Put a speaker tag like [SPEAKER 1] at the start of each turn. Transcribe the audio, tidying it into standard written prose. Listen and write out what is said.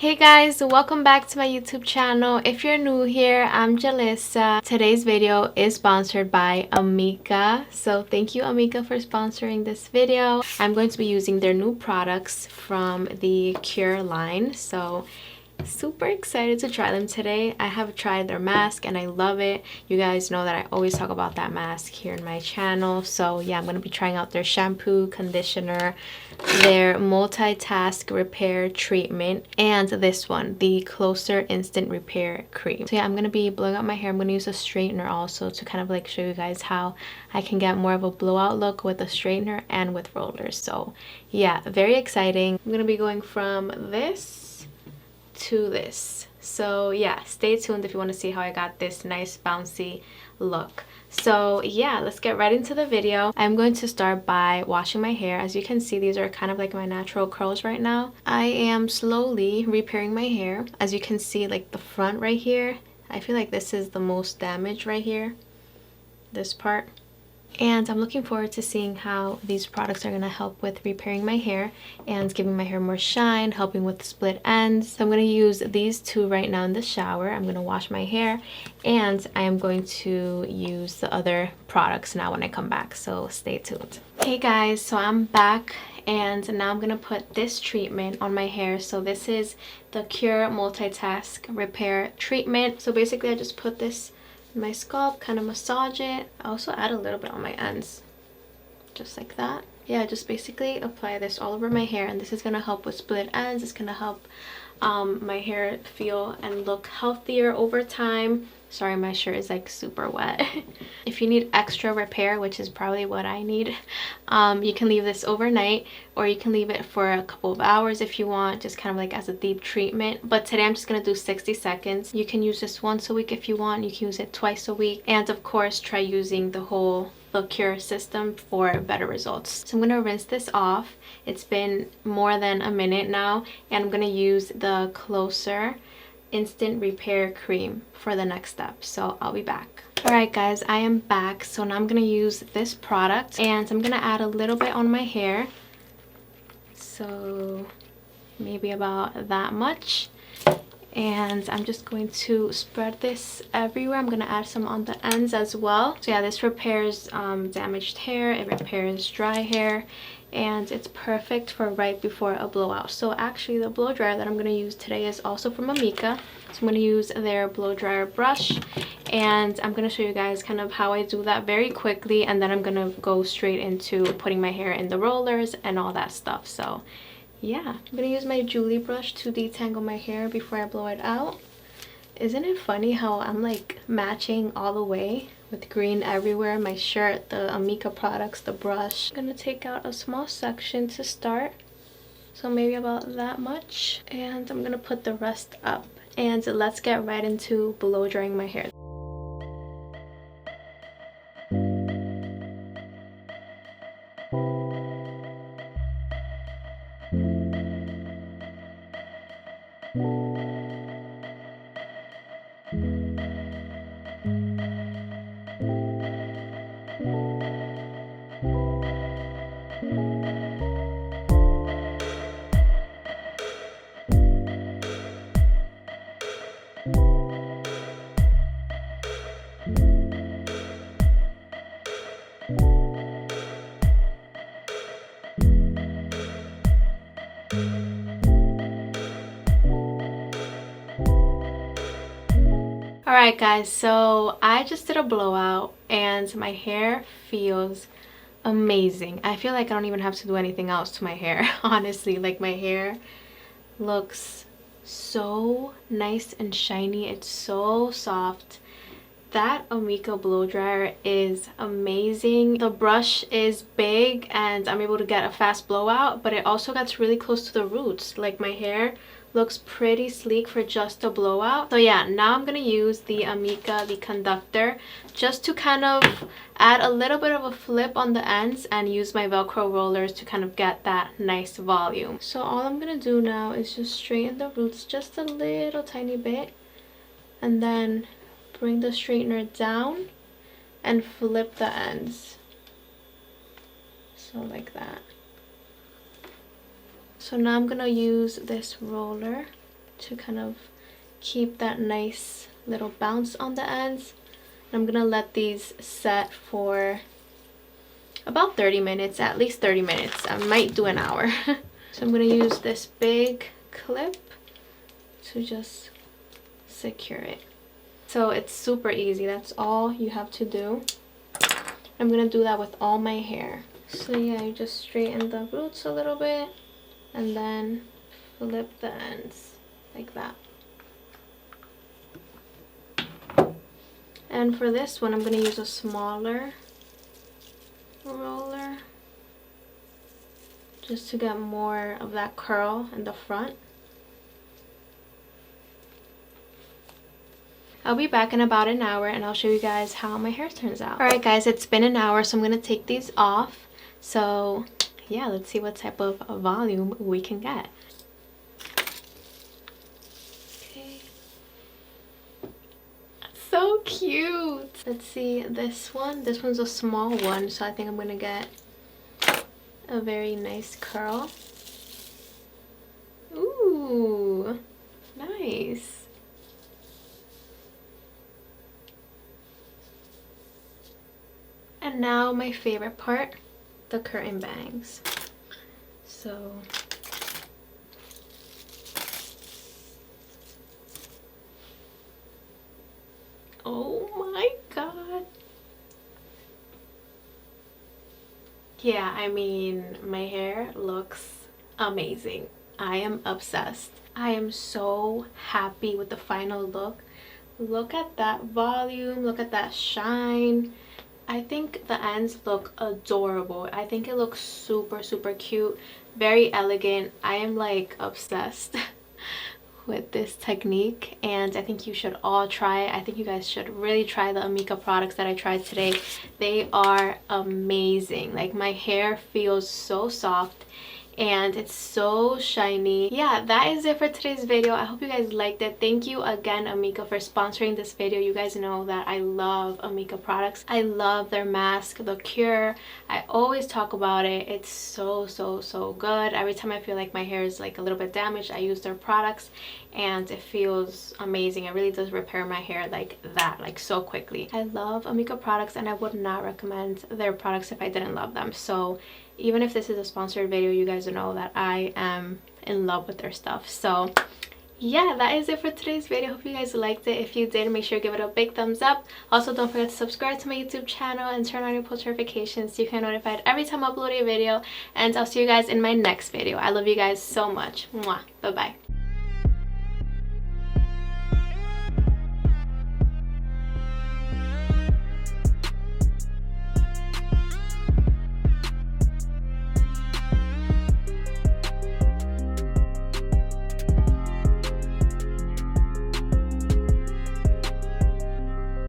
[SPEAKER 1] Hey guys, welcome back to my YouTube channel. If you're new here, I'm Julissa. Today's video is sponsored by Amika. So thank you Amika for sponsoring this video. I'm going to be using their new products from the Kure line. So super excited to try them today. I have tried their mask and I love it. You guys know that I always talk about that mask here in my channel. So yeah, I'm going to be trying out their shampoo, conditioner, their multitask repair treatment, and this one, the closer instant repair cream. So yeah, I'm going to be blowing out my hair. I'm going to use a straightener also to kind of like show you guys how I can get more of a blowout look with a straightener and with rollers. So yeah, very exciting. I'm going to be going from this to this. So yeah, stay tuned if you want to see how I got this nice bouncy look. So yeah, let's get right into the video. I'm going to start by washing my hair. As you can see, these are kind of like my natural curls right now. I am slowly repairing my hair. As you can see, like the front right here, I feel like this is the most damaged right here, this part. And I'm looking forward to seeing how these products are going to help with repairing my hair and giving my hair more shine, helping with split ends. So I'm going to use these two right now in the shower. I'm going to wash my hair and I am going to use the other products now when I come back. So stay tuned. Hey guys, so I'm back and now I'm going to put this treatment on my hair. So this is the Kure Multitask Repair Treatment. So basically I just put this my scalp, kind of massage it. I also add a little bit on my ends, just like that. Yeah, just basically apply this all over my hair, and this is gonna help with split ends. It's gonna help my hair feel and look healthier over time. Sorry, my shirt is like super wet. If you need extra repair, which is probably what I need, you can leave this overnight, or you can leave it for a couple of hours if you want, just kind of like as a deep treatment. But today I'm just gonna do 60 seconds. You can use this once a week if you want. You can use it twice a week, and of course try using the Kure system for better results. So I'm gonna rinse this off. It's been more than a minute now, and I'm gonna use the Closer Instant Repair Cream for the next step. So I'll be back. Alright guys, I am back. So now I'm gonna use this product and I'm gonna add a little bit on my hair. So maybe about that much. And I'm just going to spread this everywhere. I'm going to add some on the ends as well. So yeah, this repairs damaged hair, it repairs dry hair, and it's perfect for right before a blowout. So actually the blow dryer that I'm going to use today is also from Amika. So I'm going to use their blow dryer brush, and I'm going to show you guys kind of how I do that very quickly, and then I'm going to go straight into putting my hair in the rollers and all that stuff. So yeah, I'm gonna use my Juli brush to detangle my hair before I blow it out. Isn't it funny how I'm like matching all the way with green everywhere? My shirt, the Amika products, the brush. I'm gonna take out a small section to start, so maybe about that much, and I'm gonna put the rest up. And let's get right into blow drying my hair. Alright guys, so I just did a blowout and my hair feels amazing. I feel like I don't even have to do anything else to my hair. Honestly, like my hair looks so nice and shiny. It's so soft. That Amika blow dryer is amazing. The brush is big and I'm able to get a fast blowout, but it also gets really close to the roots. Like my hair looks pretty sleek for just a blowout. So yeah, now I'm gonna use the Amika, the Conductor, just to kind of add a little bit of a flip on the ends and use my Velcro rollers to kind of get that nice volume. So all I'm gonna do now is just straighten the roots just a little tiny bit, and then bring the straightener down and flip the ends. So like that. So now I'm gonna use this roller to kind of keep that nice little bounce on the ends. I'm gonna let these set for about 30 minutes, at least 30 minutes. I might do an hour. So I'm gonna use this big clip to just secure it. So it's super easy. That's all you have to do. I'm gonna do that with all my hair. So yeah, you just straighten the roots a little bit and then flip the ends like that. And for this one, I'm gonna use a smaller roller just to get more of that curl in the front. I'll be back in about an hour and I'll show you guys how my hair turns out. Alright guys, it's been an hour, so I'm gonna take these off. So yeah, let's see what type of volume we can get. Okay. So cute! Let's see this one. This one's a small one, so I think I'm gonna get a very nice curl. Ooh, nice. And now my favorite part, the curtain bangs. So oh my god. Yeah, I mean, my hair looks amazing. I am obsessed. I am so happy with the final look. Look at that volume, look at that shine. I think the ends look adorable. I think it looks super, super cute, very elegant. I am like obsessed with this technique, and I think you should all try it. I think you guys should really try the Amika products that I tried today. They are amazing. Like, my hair feels so soft and it's so shiny. Yeah, that is it for today's video. I hope you guys liked it. Thank you again, Amika, for sponsoring this video. You guys know that I love Amika products. I love their mask, the Kure. I always talk about it. It's so, so, so good. Every time I feel like my hair is like a little bit damaged, I use their products and it feels amazing. It really does repair my hair like that, like so quickly. I love Amika products and I would not recommend their products if I didn't love them. So even if this is a sponsored video, you guys know that I am in love with their stuff. So yeah, that is it for today's video. Hope you guys liked it. If you did, make sure to give it a big thumbs up. Also, don't forget to subscribe to my YouTube channel and turn on your post notifications so you can get notified every time I upload a video. And I'll see you guys in my next video. I love you guys so much. Mwah. Bye bye.